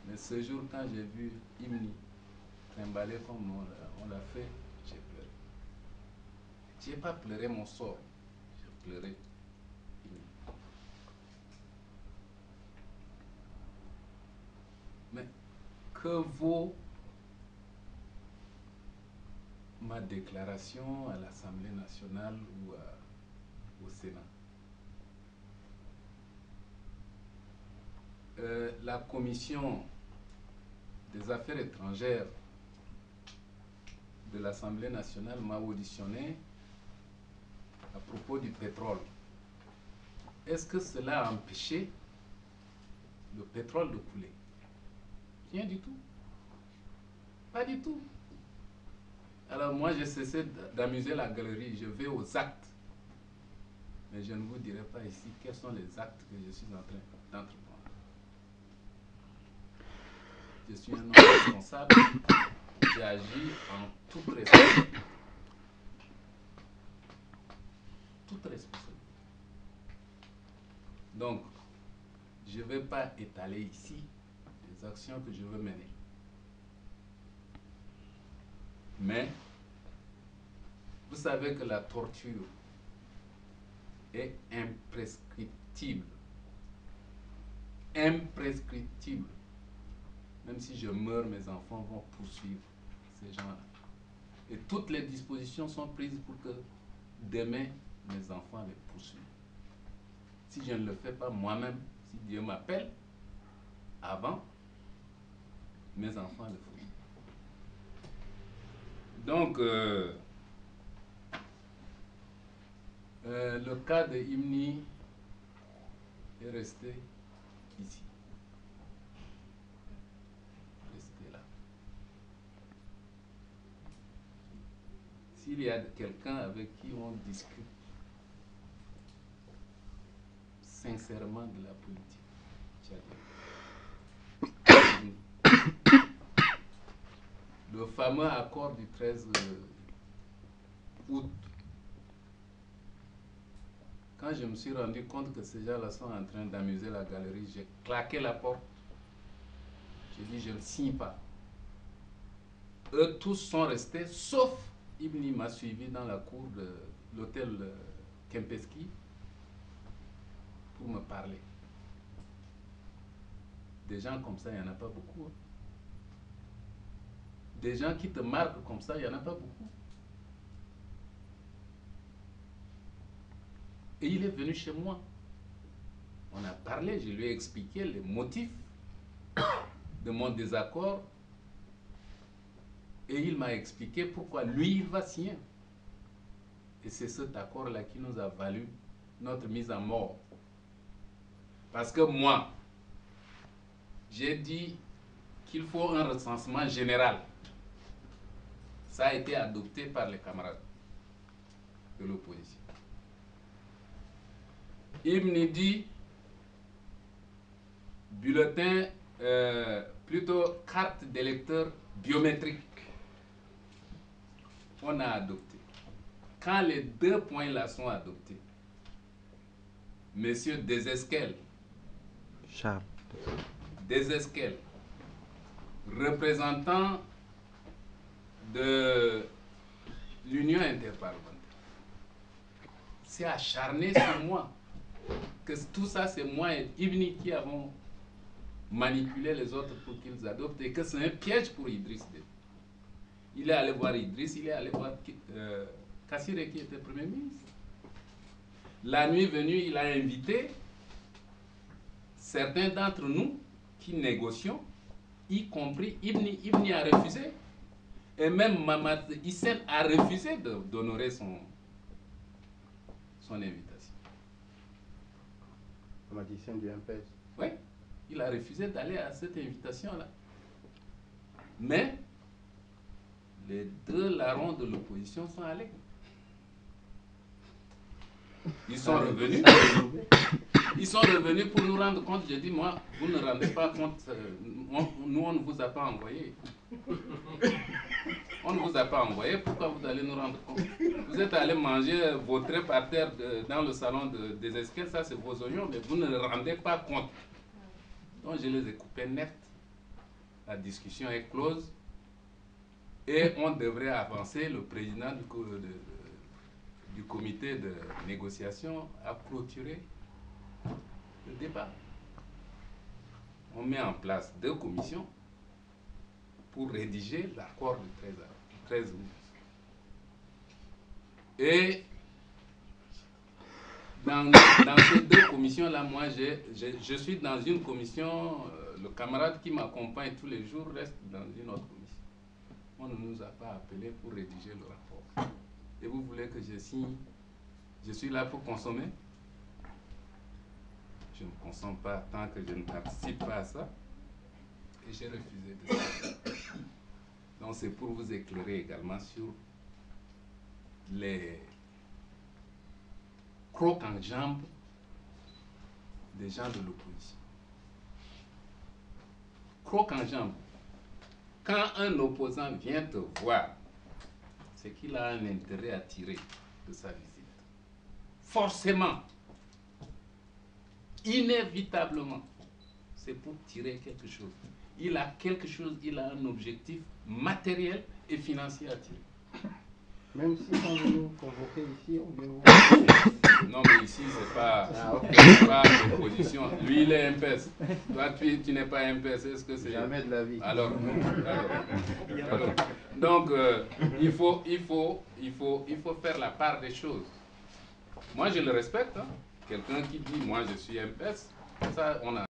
Mais ce jour, quand j'ai vu Imni trimballer comme on l'a fait, j'ai pleuré. Je n'ai pas pleuré mon sort, j'ai pleuré Imni. Mais que vaut ma déclaration à l'Assemblée nationale ou au Sénat? La commission des affaires étrangères de l'Assemblée nationale m'a auditionné à propos du pétrole. Est-ce que cela a empêché le pétrole de couler? Rien du tout. Pas du tout. Alors moi, j'ai cessé d'amuser la galerie. Je vais aux actes. Mais je ne vous dirai pas ici quels sont les actes que je suis en train d'entreprendre. Je suis un homme responsable. J'ai agi en toute responsabilité. Toute responsabilité. Donc, je ne vais pas étaler ici les actions que je veux mener. Mais, vous savez que la torture est imprescriptible. Imprescriptible. Même si je meurs, mes enfants vont poursuivre ces gens-là. Et toutes les dispositions sont prises pour que demain, mes enfants les poursuivent. Si je ne le fais pas moi-même, si Dieu m'appelle, avant, mes enfants le feront. Donc, le cas de Imni est resté ici. Resté là. S'il y a quelqu'un avec qui on discute sincèrement de la politique tchadienne, le fameux accord du 13 août, quand je me suis rendu compte que ces gens-là sont en train d'amuser la galerie, j'ai claqué la porte. J'ai dit, je ne signe pas. Eux tous sont restés, sauf Ibni m'a suivi dans la cour de l'hôtel Kempinski pour me parler. Des gens comme ça, il n'y en a pas beaucoup. Hein. Des gens qui te marquent comme ça, il n'y en a pas beaucoup. Et il est venu chez moi. On a parlé, je lui ai expliqué les motifs de mon désaccord. Et il m'a expliqué pourquoi lui, il va signer. Et c'est cet accord-là qui nous a valu notre mise à mort. Parce que moi, j'ai dit qu'il faut un recensement général. Ça a été adopté par les camarades de l'opposition. Ibn dit bulletin, plutôt carte d'électeur biométrique. On a adopté. Quand les deux points-là sont adoptés, Monsieur Desesquel, représentant de l'Union interparlementaire, s'est acharné sur moi. Que tout ça, c'est moi et Ibni qui avons manipulé les autres pour qu'ils adoptent et que c'est un piège pour Idriss Déby. Il est allé voir Idriss, il est allé voir Kassiré qui était Premier ministre. La nuit venue, il a invité certains d'entre nous qui négocions, y compris Ibni. Ibni a refusé. Et même Mamad Hissène a refusé d'honorer son invitation. Mamad Hissène du MPS. Oui, il a refusé d'aller à cette invitation-là. Mais les deux larrons de l'opposition sont allés. Ils sont revenus. Ils sont revenus pour nous rendre compte. J'ai dit, moi, vous ne rendez pas compte. Nous, on ne vous a pas envoyé. On ne vous a pas envoyé. Pourquoi vous allez nous rendre compte? Vous êtes allé manger vos traits par terre dans le salon des escaliers. Ça, c'est vos oignons, mais vous ne rendez pas compte. Donc, je les ai coupés net. la discussion est close et on devrait avancer. Le président du comité de négociation a clôturé le débat. On met en place 2 commissions pour rédiger l'accord du 13 août. Et dans ces 2 commissions-là, moi, je suis dans une commission, le camarade qui m'accompagne tous les jours reste dans une autre commission. On ne nous a pas appelés pour rédiger le rapport. Et vous voulez que je signe? Je suis là pour consommer? Je ne consomme pas tant que je ne participe pas à ça. Et j'ai refusé de ça. Donc c'est pour vous éclairer également sur les crocs en jambes des gens de l'opposition. Crocs en jambes. Quand un opposant vient te voir, c'est qu'il a un intérêt à tirer de sa visite. Forcément, inévitablement, c'est pour tirer quelque chose. Il a quelque chose, il a un objectif matériel et financier à tirer. Même si on veut nous convoquer ici, on vient vous... Non, mais ici, c'est pas l'opposition. Lui, il est MPS. Toi, tu n'es pas MPS. Est-ce que c'est... Jamais de la vie. Alors. Donc, il faut faire la part des choses. Moi, je le respecte. Hein. Quelqu'un qui dit, moi, je suis MPS, ça, on a...